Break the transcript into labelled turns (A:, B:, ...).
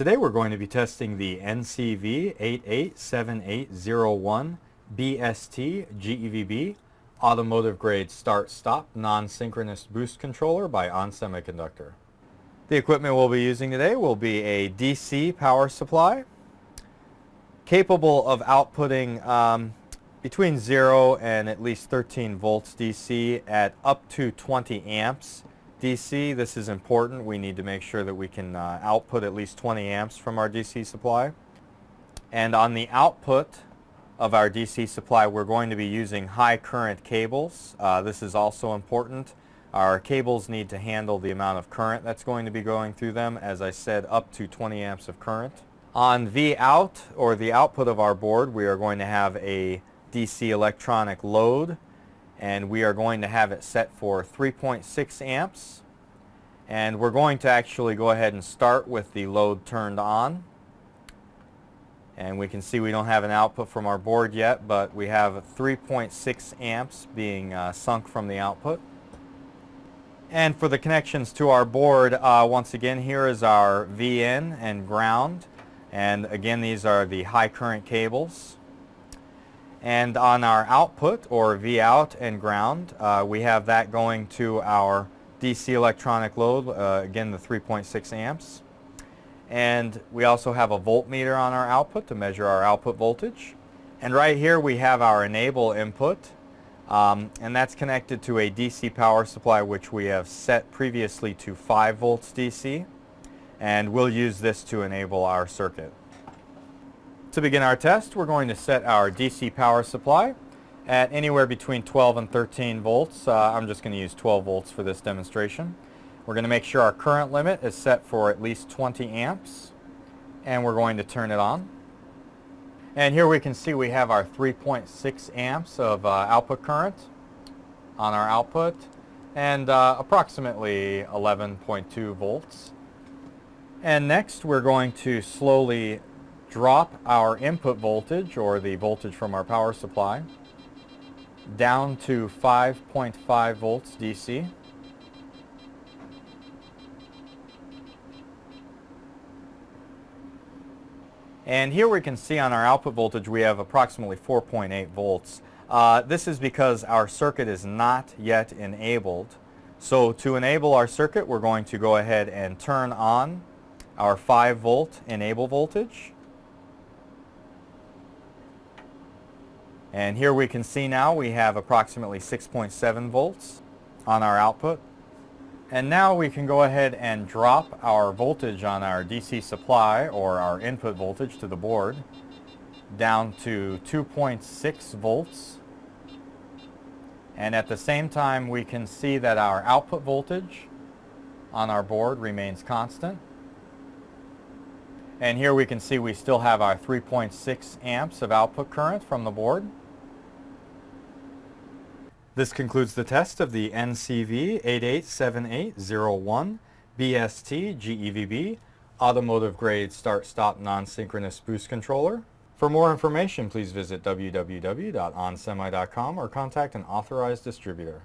A: Today we're going to be testing the NCV887801BSTGEVB Automotive Grade Start-Stop Non-Synchronous Boost Controller by ON Semiconductor. The equipment we'll be using today will be a DC power supply capable of outputting between 0 and at least 13 volts DC at up to 20 amps DC. This is important. We need to make sure that we can output at least 20 amps from our DC supply. And on the output of our DC supply, we're going to be using high current cables. This is also important. Our cables need to handle the amount of current that's going to be going through them. As I said, up to 20 amps of current. On Vout, or the output of our board, we are going to have a DC electronic load, and we are going to have it set for 3.6 amps. And we're going to actually go ahead and start with the load turned on. And we can see we don't have an output from our board yet, but we have 3.6 amps being sunk from the output. And for the connections to our board, once again, here is our VIN and ground. And again, these are the high current cables. And on our output, or Vout and ground, we have that going to our DC electronic load, again the 3.6 amps. And we also have a voltmeter on our output to measure our output voltage. And right here we have our enable input, and that's connected to a DC power supply which we have set previously to 5 volts DC. And we'll use this to enable our circuit. To begin our test, we're going to set our DC power supply at anywhere between 12 and 13 volts. I'm just going to use 12 volts for this demonstration. We're going to make sure our current limit is set for at least 20 amps, and we're going to turn it on. And here we can see we have our 3.6 amps of output current on our output, and approximately 11.2 volts. And next we're going to slowly drop our input voltage, or the voltage from our power supply, down to 5.5 volts DC. And here we can see on our output voltage we have approximately 4.8 volts. This is because our circuit is not yet enabled. So to enable our circuit, we're going to go ahead and turn on our 5 volt enable voltage. And here we can see now we have approximately 6.7 volts on our output. And now we can go ahead and drop our voltage on our DC supply, or our input voltage to the board, down to 2.6 volts. And at the same time we can see that our output voltage on our board remains constant. And here we can see we still have our 3.6 amps of output current from the board. This concludes the test of the NCV887801BSTGEVB Automotive Grade Start-Stop Non-Synchronous Boost Controller. For more information, please visit www.onsemi.com or contact an authorized distributor.